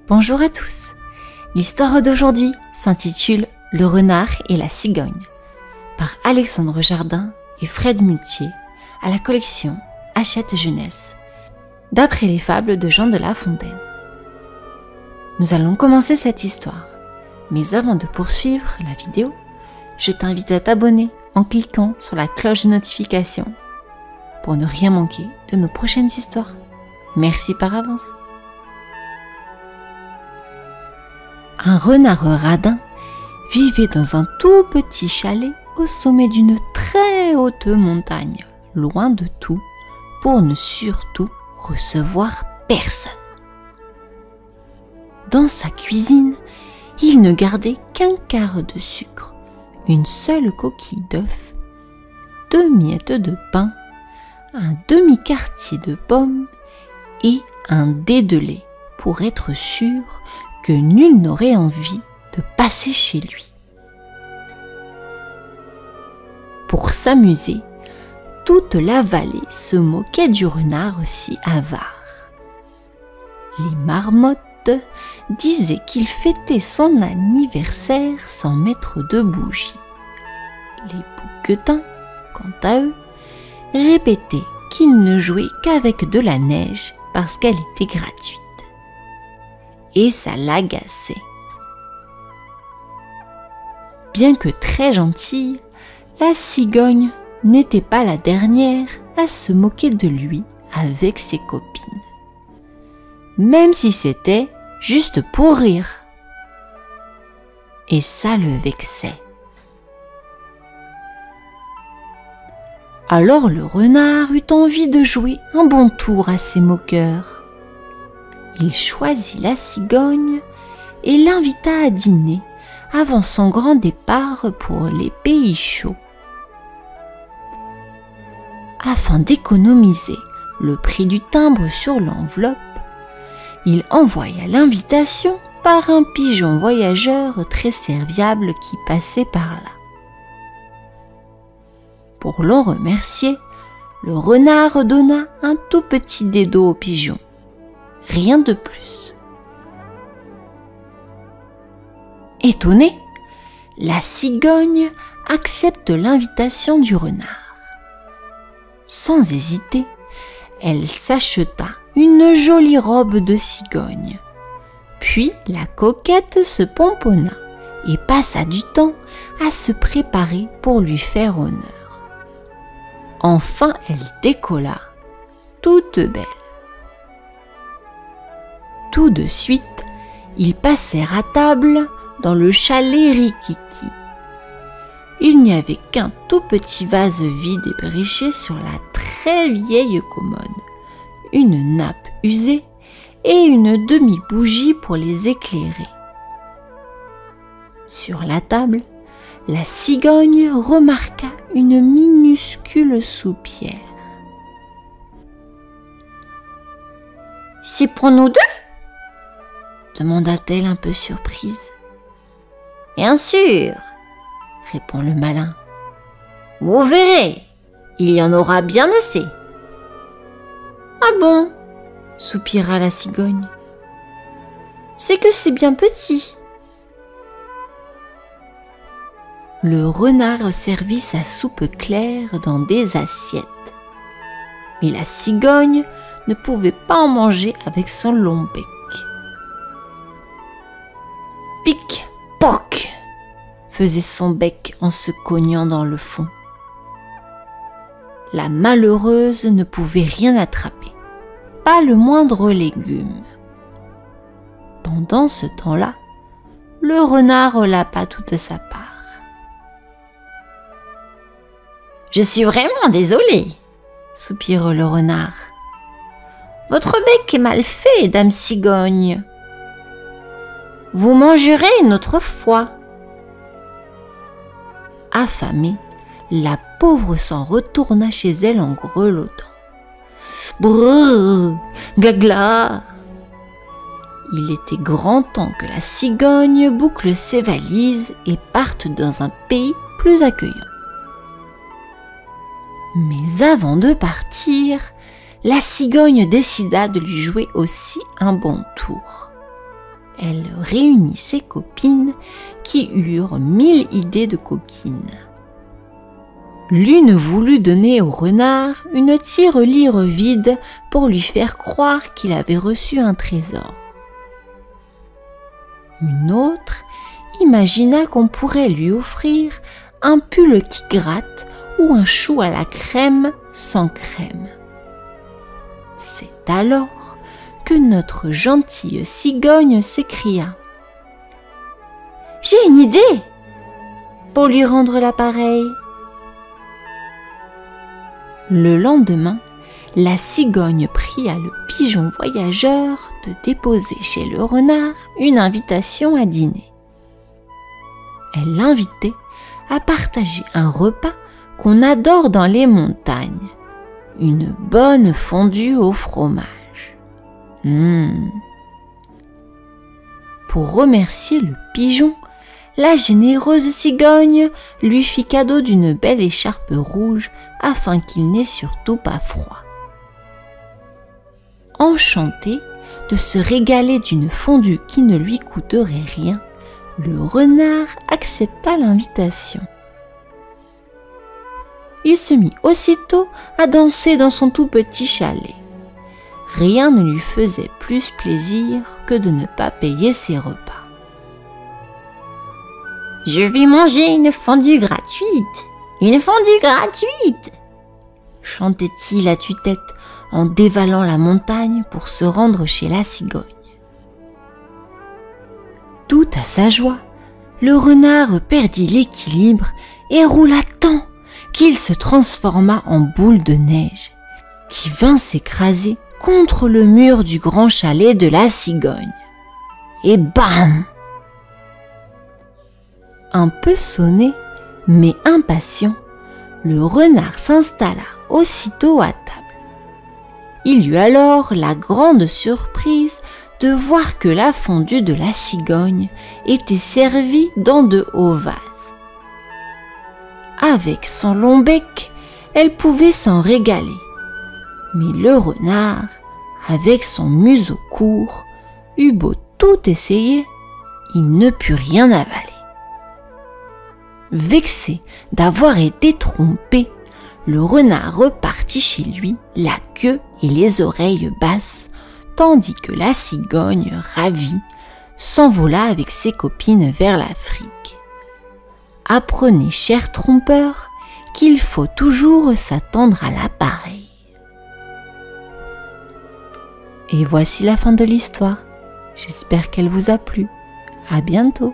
Bonjour à tous. L'histoire d'aujourd'hui s'intitule Le renard et la cigogne par Alexandre Jardin et Fred Muletier à la collection Hachette Jeunesse, d'après les fables de Jean de La Fontaine. Nous allons commencer cette histoire, mais avant de poursuivre la vidéo, je t'invite à t'abonner en cliquant sur la cloche de notification pour ne rien manquer de nos prochaines histoires. Merci par avance. Un renard radin vivait dans un tout petit chalet au sommet d'une très haute montagne, loin de tout, pour ne surtout recevoir personne. Dans sa cuisine, il ne gardait qu'un quart de sucre, une seule coquille d'œuf, 2 miettes de pain, un demi-quartier de pomme et un dé de lait pour être sûr que nul n'aurait envie de passer chez lui. Pour s'amuser, toute la vallée se moquait du renard si avare. Les marmottes disaient qu'il fêtait son anniversaire sans mettre de bougies. Les bouquetins, quant à eux, répétaient qu'il ne jouait qu'avec de la neige parce qu'elle était gratuite. Et ça l'agaçait. Bien que très gentille, la cigogne n'était pas la dernière à se moquer de lui avec ses copines. Même si c'était juste pour rire. Et ça le vexait. Alors le renard eut envie de jouer un bon tour à ses moqueurs. Il choisit la cigogne et l'invita à dîner avant son grand départ pour les pays chauds. Afin d'économiser le prix du timbre sur l'enveloppe, il envoya l'invitation par un pigeon voyageur très serviable qui passait par là. Pour l'en remercier, le renard donna un tout petit dé d'eau au pigeon. Rien de plus. Étonnée, la cigogne accepte l'invitation du renard. Sans hésiter, elle s'acheta une jolie robe de cigogne. Puis la coquette se pomponna et passa du temps à se préparer pour lui faire honneur. Enfin, elle décolla, toute belle. Tout de suite, ils passèrent à table dans le chalet Rikiki. Il n'y avait qu'un tout petit vase vide ébréché sur la très vieille commode, une nappe usée et une demi-bougie pour les éclairer. Sur la table, la cigogne remarqua une minuscule soupière. « C'est pour nous deux ?» demanda-t-elle un peu surprise. « Bien sûr !» répond le malin. « Vous verrez, il y en aura bien assez. »« Ah bon ?» soupira la cigogne. « C'est que c'est bien petit. » Le renard servit sa soupe claire dans des assiettes. Mais la cigogne ne pouvait pas en manger avec son long bec. Pic, poc, faisait son bec en se cognant dans le fond. La malheureuse ne pouvait rien attraper, pas le moindre légume. Pendant ce temps-là, le renard relapa toute sa part. « Je suis vraiment désolé, » soupira le renard. « Votre bec est mal fait, dame cigogne. Vous mangerez une autre fois. » Affamée, la pauvre s'en retourna chez elle en grelottant. « Brrr, glagla !» Il était grand temps que la cigogne boucle ses valises et parte dans un pays plus accueillant. Mais avant de partir, la cigogne décida de lui jouer aussi un bon tour. elle réunit ses copines qui eurent 1000 idées de coquines. L'une voulut donner au renard une tirelire vide pour lui faire croire qu'il avait reçu un trésor. Une autre imagina qu'on pourrait lui offrir un pull qui gratte ou un chou à la crème sans crème. C'est alors que notre gentille cigogne s'écria « J'ai une idée !» pour lui rendre l'appareil. Le lendemain, la cigogne pria le pigeon voyageur de déposer chez le renard une invitation à dîner. Elle l'invitait à partager un repas qu'on adore dans les montagnes, une bonne fondue au fromage. Pour remercier le pigeon, la généreuse cigogne lui fit cadeau d'une belle écharpe rouge afin qu'il n'ait surtout pas froid. Enchanté de se régaler d'une fondue qui ne lui coûterait rien, le renard accepta l'invitation. Il se mit aussitôt à danser dans son tout petit chalet. Rien ne lui faisait plus plaisir que de ne pas payer ses repas. « Je vais manger une fondue gratuite, une fondue gratuite !» chantait-il à tue-tête en dévalant la montagne pour se rendre chez la cigogne. Tout à sa joie, le renard perdit l'équilibre et roula tant qu'il se transforma en boule de neige qui vint s'écraser contre le mur du grand chalet de la cigogne. Et bam! Un peu sonné, mais impatient, le renard s'installa aussitôt à table. Il eut alors la grande surprise de voir que la fondue de la cigogne était servie dans de hauts vases. Avec son long bec, elle pouvait s'en régaler. Mais le renard, avec son museau court, eut beau tout essayer, il ne put rien avaler. Vexé d'avoir été trompé, le renard repartit chez lui, la queue et les oreilles basses, tandis que la cigogne, ravie, s'envola avec ses copines vers l'Afrique. Apprenez, cher trompeur, qu'il faut toujours s'attendre à l'appareil. Et voici la fin de l'histoire. J'espère qu'elle vous a plu. À bientôt.